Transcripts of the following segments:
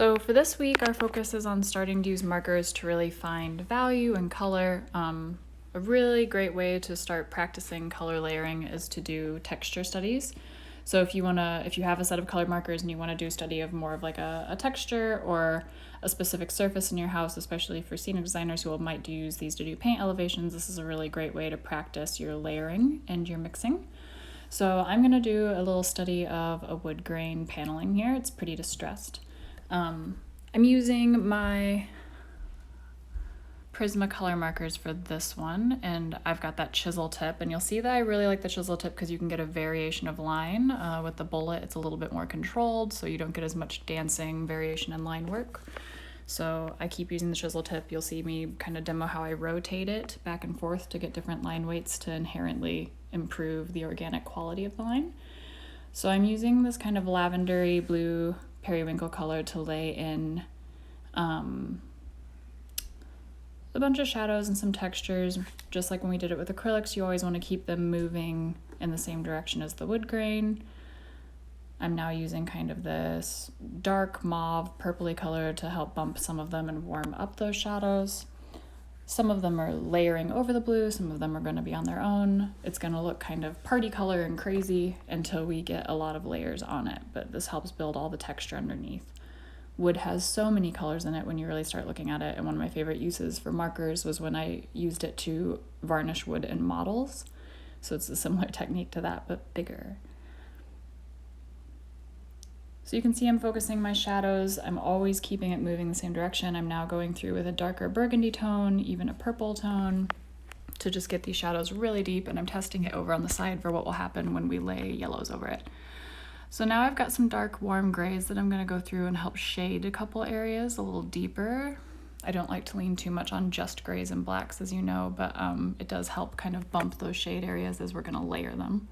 So for this week, our focus is on starting to use markers to really find value and color. A really great way to start practicing color layering is to do texture studies. So if you have a set of color markers and you want to do a study of more of like a texture or a specific surface in your house, especially for scenic designers who might use these to do paint elevations, this is a really great way to practice your layering and your mixing. So I'm going to do a little study of a wood grain paneling here. It's pretty distressed. I'm using my Prismacolor markers for this one, and I've got that chisel tip, and you'll see that I really like the chisel tip because you can get a variation of line. With the bullet, it's a little bit more controlled, so you don't get as much dancing variation in line work. So I keep using the chisel tip. You'll see me kind of demo how I rotate it back and forth to get different line weights to inherently improve the organic quality of the line. So I'm using this kind of lavendery blue periwinkle color to lay in a bunch of shadows and some textures. Just like when we did it with acrylics, you always want to keep them moving in the same direction as the wood grain. I'm now using kind of this dark mauve purpley color to help bump some of them and warm up those shadows. Some of them are layering over the blue, some of them are going to be on their own. It's going to look kind of party color and crazy until we get a lot of layers on it, but this helps build all the texture underneath. Wood has so many colors in it when you really start looking at it, and one of my favorite uses for markers was when I used it to varnish wood in models. So it's a similar technique to that, but bigger. So you can see I'm focusing my shadows. I'm always keeping it moving the same direction. I'm now going through with a darker burgundy tone, even a purple tone, to just get these shadows really deep, and I'm testing it over on the side for what will happen when we lay yellows over it. So now I've got some dark warm grays that I'm going to go through and help shade a couple areas a little deeper. I don't like to lean too much on just grays and blacks, as you know, but it does help kind of bump those shade areas as we're going to layer them.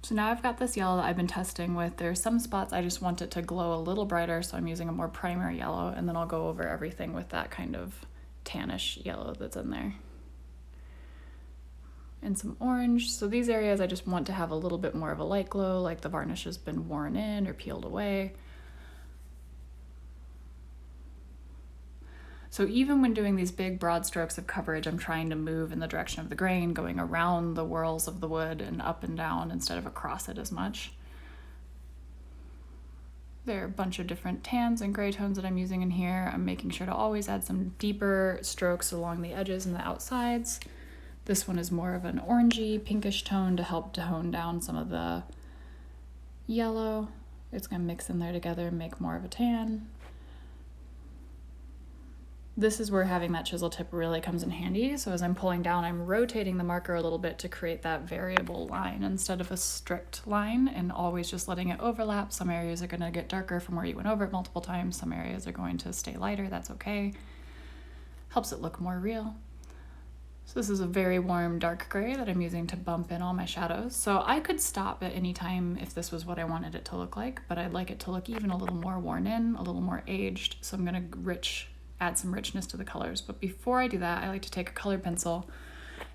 So now I've got this yellow that I've been testing with. There's some spots I just want it to glow a little brighter, so I'm using a more primary yellow, and then I'll go over everything with that kind of tannish yellow that's in there. And some orange. So these areas I just want to have a little bit more of a light glow, like the varnish has been worn in or peeled away. So even when doing these big broad strokes of coverage, I'm trying to move in the direction of the grain, going around the whorls of the wood and up and down instead of across it as much. There are a bunch of different tans and gray tones that I'm using in here. I'm making sure to always add some deeper strokes along the edges and the outsides. This one is more of an orangey, pinkish tone to help tone down some of the yellow. It's going to mix in there together and make more of a tan. This is where having that chisel tip really comes in handy. So as I'm pulling down, I'm rotating the marker a little bit to create that variable line instead of a strict line, and always just letting it overlap. Some areas are going to get darker from where you went over it multiple times. Some areas are going to stay lighter. That's okay. Helps it look more real. So this is a very warm dark gray that I'm using to bump in all my shadows. So I could stop at any time if this was what I wanted it to look like, but I'd like it to look even a little more worn in, a little more aged. So I'm going to add some richness to the colors. But before I do that, I like to take a colored pencil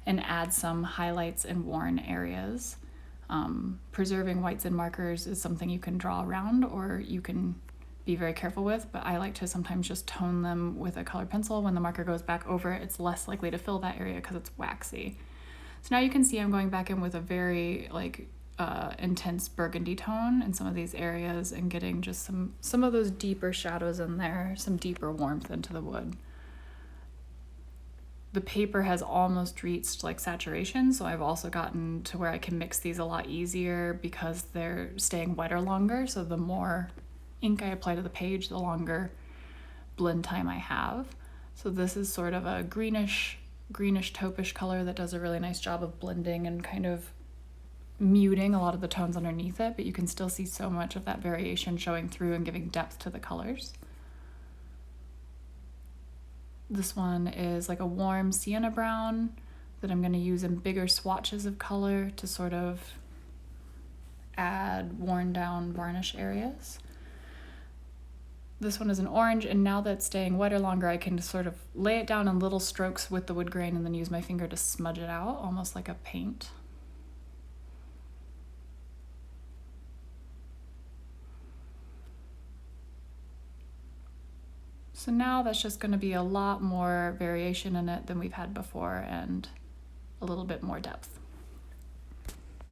and add some highlights in worn areas. Preserving whites in markers is something you can draw around or you can be very careful with, but I like to sometimes just tone them with a colored pencil. When the marker goes back over it, it's less likely to fill that area because it's waxy. So now you can see I'm going back in with a very intense burgundy tone in some of these areas and getting just some of those deeper shadows in there, some deeper warmth into the wood. The paper has almost reached like saturation, so I've also gotten to where I can mix these a lot easier because they're staying wetter longer. So the more ink I apply to the page, the longer blend time I have. So this is sort of a greenish taupish color that does a really nice job of blending and kind of muting a lot of the tones underneath it, but you can still see so much of that variation showing through and giving depth to the colors. This one is like a warm sienna brown that I'm going to use in bigger swatches of color to sort of add worn down varnish areas. This one is an orange, and now that it's staying wetter longer, I can sort of lay it down in little strokes with the wood grain and then use my finger to smudge it out, almost like a paint. So now that's just going to be a lot more variation in it than we've had before and a little bit more depth.